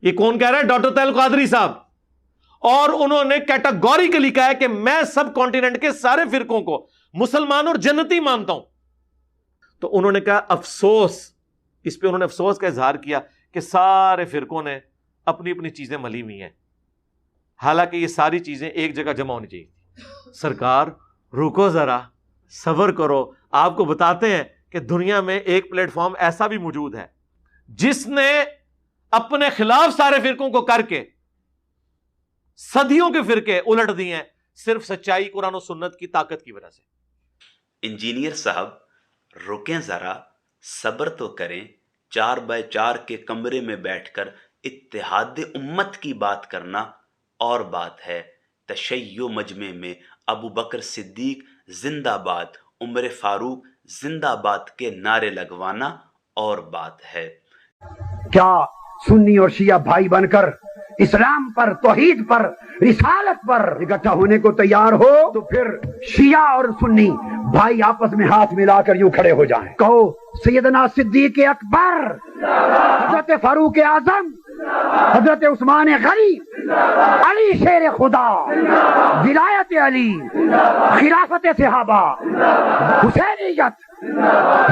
یہ کون کہہ رہا ہے؟ ڈاکٹر طاہر القادری صاحب. اور انہوں نے کیٹاگوریکلی کہا ہے کہ میں سب کانٹیننٹ کے سارے فرقوں کو مسلمان اور جنتی مانتا ہوں. تو انہوں نے کہا افسوس، اس پہ انہوں نے افسوس کا اظہار کیا کہ سارے فرقوں نے اپنی اپنی چیزیں ملی ہوئی ہیں، حالانکہ یہ ساری چیزیں ایک جگہ جمع ہونی چاہیے. سرکار رکو ذرا، صبر کرو. آپ کو بتاتے ہیں کہ دنیا میں ایک پلیٹ فارم ایسا بھی موجود ہے جس نے اپنے خلاف سارے فرقوں کو کر کے صدیوں کے فرقے الٹ دیے ہیں، صرف سچائی قرآن و سنت کی طاقت کی وجہ سے. انجینئر صاحب رکیں ذرا، صبر تو کریں. 4x4 کے کمرے میں بیٹھ کر اتحاد امت کی بات کرنا اور بات ہے، تشیع مجمع میں ابو بکر صدیق زندہ باد، عمر فاروق زندہ باد کے نعرے لگوانا اور بات ہے. کیا سنی اور شیعہ بھائی بن کر اسلام پر، توحید پر، رسالت پر اکٹھا ہونے کو تیار ہو تو پھر شیعہ اور سنی بھائی آپس میں ہاتھ ملا کر یوں کھڑے ہو جائیں. کہو سیدنا صدیق اکبر، حضرت فاروق اعظم، حضرت عثمان غنی، علی شیر خدا، ولایت علی، خلافت صحابہ، حسینیت،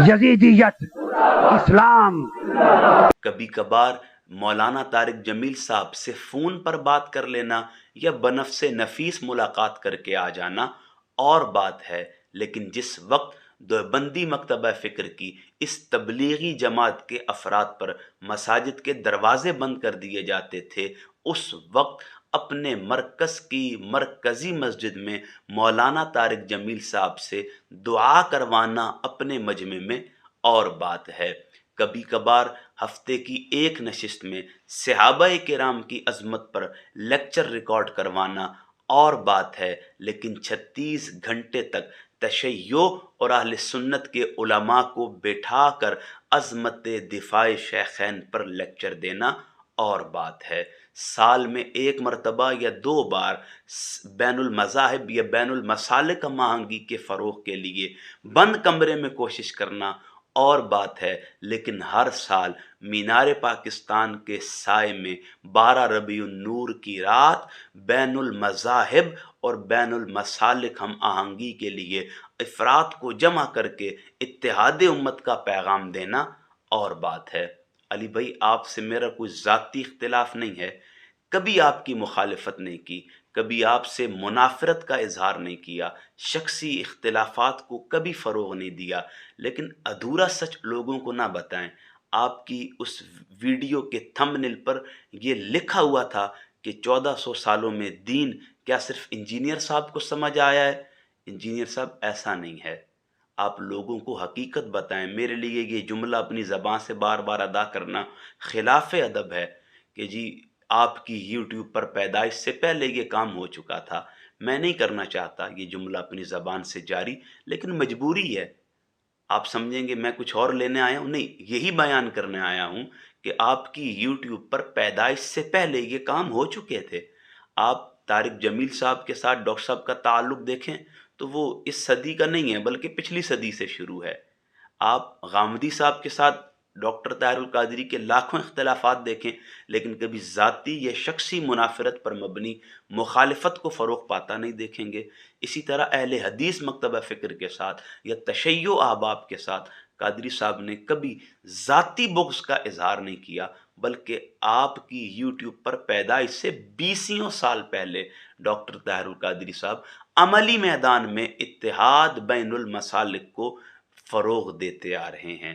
یزیدیت، اسلام. کبھی کبھار مولانا طارق جمیل صاحب سے فون پر بات کر لینا یا بنفس نفیس ملاقات کر کے آ جانا اور بات ہے، لیکن جس وقت دیوبندی مکتبہ فکر کی اس تبلیغی جماعت کے افراد پر مساجد کے دروازے بند کر دیے جاتے تھے، اس وقت اپنے مرکز کی مرکزی مسجد میں مولانا طارق جمیل صاحب سے دعا کروانا اپنے مجمع میں اور بات ہے. کبھی کبھار ہفتے کی ایک نشست میں صحابہ کرام کی عظمت پر لیکچر ریکارڈ کروانا اور بات ہے، لیکن 36 گھنٹے تک تشیع اور اہل سنت کے علماء کو بیٹھا کر عظمت دفاع شیخین پر لیکچر دینا اور بات ہے. سال میں ایک مرتبہ یا 2 بار بین المذاہب یا بین المسالک ہم آہنگی کے فروغ کے لیے بند کمرے میں کوشش کرنا اور بات ہے، لیکن ہر سال مینار پاکستان کے سائے میں 12 ربیع النور کی رات بین المذاہب اور بین المسالک ہم آہنگی کے لیے افراد کو جمع کر کے اتحاد امت کا پیغام دینا اور بات ہے. علی بھائی، آپ سے میرا کوئی ذاتی اختلاف نہیں ہے، کبھی آپ کی مخالفت نہیں کی، کبھی آپ سے منافرت کا اظہار نہیں کیا، شخصی اختلافات کو کبھی فروغ نہیں دیا، لیکن ادھورا سچ لوگوں کو نہ بتائیں. آپ کی اس ویڈیو کے تھمبنیل پر یہ لکھا ہوا تھا کہ 1400 سالوں میں دین کیا صرف انجینئر صاحب کو سمجھ آیا ہے؟ انجینئر صاحب، ایسا نہیں ہے. آپ لوگوں کو حقیقت بتائیں. میرے لیے یہ جملہ اپنی زبان سے بار بار ادا کرنا خلاف ادب ہے کہ جی آپ کی یوٹیوب پر پیدائش سے پہلے یہ کام ہو چکا تھا. میں نہیں کرنا چاہتا یہ جملہ اپنی زبان سے جاری، لیکن مجبوری ہے. آپ سمجھیں گے میں کچھ اور لینے آیا ہوں، نہیں، یہی بیان کرنے آیا ہوں کہ آپ کی یوٹیوب پر پیدائش سے پہلے یہ کام ہو چکے تھے. آپ طارق جمیل صاحب کے ساتھ ڈاکٹر صاحب کا تعلق دیکھیں تو وہ اس صدی کا نہیں ہے بلکہ پچھلی صدی سے شروع ہے. آپ غامدی صاحب کے ساتھ ڈاکٹر طاہر القادری کے لاکھوں اختلافات دیکھیں، لیکن کبھی ذاتی یا شخصی منافرت پر مبنی مخالفت کو فروغ پاتا نہیں دیکھیں گے. اسی طرح اہل حدیث مکتبہ فکر کے ساتھ یا تشیع احباب کے ساتھ قادری صاحب نے کبھی ذاتی بغض کا اظہار نہیں کیا، بلکہ آپ کی یوٹیوب پر پیدائش سے 20 سال پہلے ڈاکٹر طاہر القادری صاحب عملی میدان میں اتحاد بین المسالک کو فروغ دیتے آ رہے ہیں.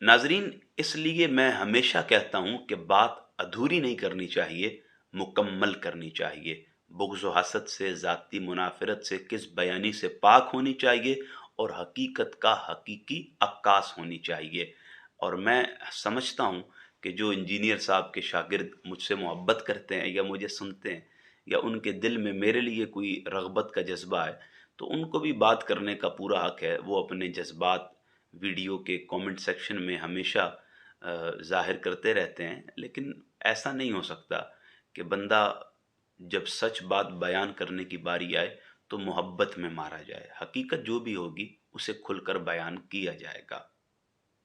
ناظرین، اس لیے میں ہمیشہ کہتا ہوں کہ بات ادھوری نہیں کرنی چاہیے، مکمل کرنی چاہیے. بغض و حسد سے، ذاتی منافرت سے، کس بیانی سے پاک ہونی چاہیے اور حقیقت کا حقیقی عکاس ہونی چاہیے. اور میں سمجھتا ہوں کہ جو انجینئر صاحب کے شاگرد مجھ سے محبت کرتے ہیں یا مجھے سنتے ہیں یا ان کے دل میں میرے لیے کوئی رغبت کا جذبہ ہے، تو ان کو بھی بات کرنے کا پورا حق ہے. وہ اپنے جذبات ویڈیو کے کومنٹ سیکشن میں ہمیشہ ظاہر کرتے رہتے ہیں، لیکن ایسا نہیں ہو سکتا کہ بندہ جب سچ بات بیان کرنے کی باری آئے تو محبت میں مارا جائے. حقیقت جو بھی ہوگی اسے کھل کر بیان کیا جائے گا.